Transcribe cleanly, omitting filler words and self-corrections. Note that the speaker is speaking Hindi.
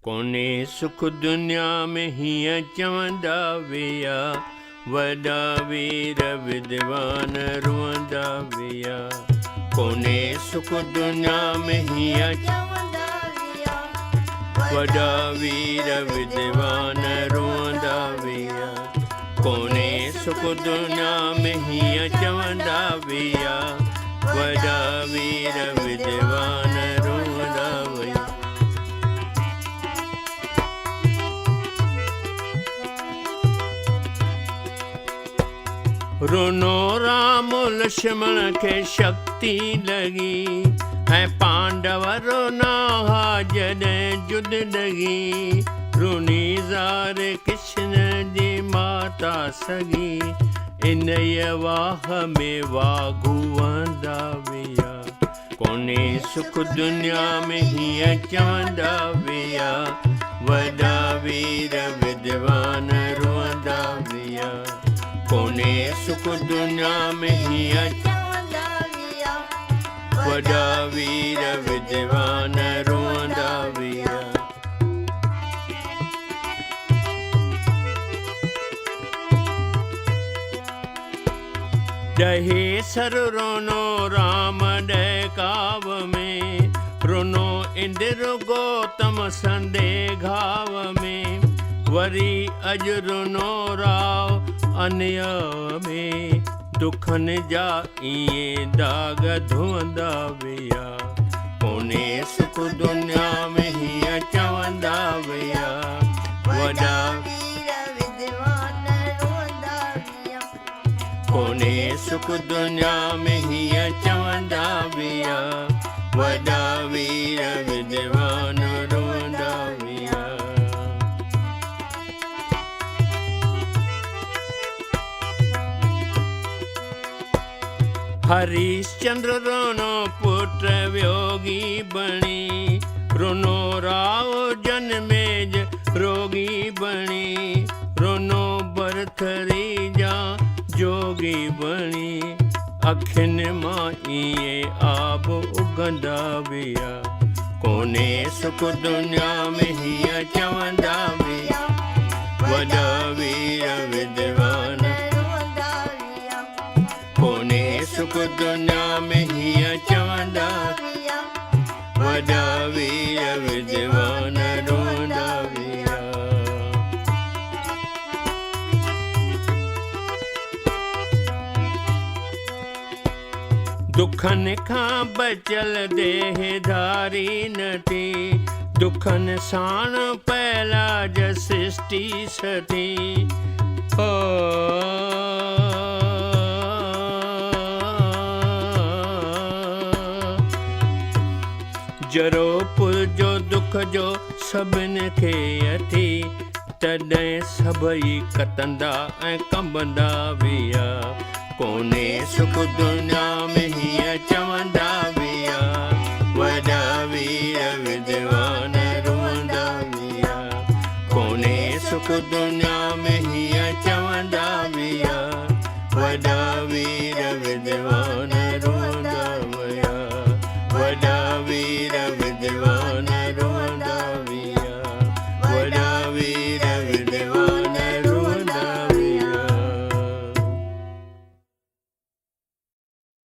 कोने सुख दुनिया में हीअं चवंदा विया, वॾा वीर विद्वान रुअंदा विया। कोने सुख दुनिया में हीअं चवंदा विया, वॾा वीर विद्वान रुअंदा विया। कोने सुख दुनिया में हीअं चवंदा विया, वॾा वीर विद्वान रुअंदा विया। रुनो राम लक्ष्मण खे शक्ति लगी, ऐं पांडव रुना हा जॾहिं जुद लगी। रुनी ज़ार कृष्ण जी माता सगी, इन वाह में वाघुवंदा विया। कोने सुख दुनिया में हीअं चवंदा विया, वॾा वीर विद्वान रुअंदा विया। कोने सुख दुनिया में हीअं चवंदा विया, वॾा वीर विद्वान रुअंदा विया। ॾहे सर रोनो राम ॾह काव में, रुनो इंद्र गौतम संदे घाव में। वरी अॼु रुनो राव अन्य में, दुखनि जा इएं दाग धुअंदा विया। कोने सुख दुनिया में हीअं चवंदा विया, वॾा वीर विद्वान रुअंदा विया। कोने सुख दुनिया में हीअं चवंदा विया, वॾा वीर विद्वान रुअंदा विया। हरिश्चंद्र रुनो पुत्र वियोगी बणी, रुनो राव जनमेज रोगी बणी। रुनो भरथरी जा जोगी बणी, अखियुनि मां इएं आब उगंदा विया। कोने सुख दुनिया में हीअं चवंदा विया, वॾा वीर विद्वान रुअंदा विया। कोने सुख दुनिया में हीअं चवंदा विया, वॾा वीर विद्वान रुअंदा विया। दुखनि खां बचल देह धारी न थी, दुखनि साण पहलाज सृष्टि सथी। जरो पुर जो दुख जो सभिनि खे अथी, तॾहिं सभई कतंदा ऐं कंबंदा विया। कोने सुख दुनिया में हीअं चवंदा विया, वॾा वीर विद्वान रुअंदा विया। कोने सुख दुनिया में हीअं चवंदा विया, वॾा वीर विद्वान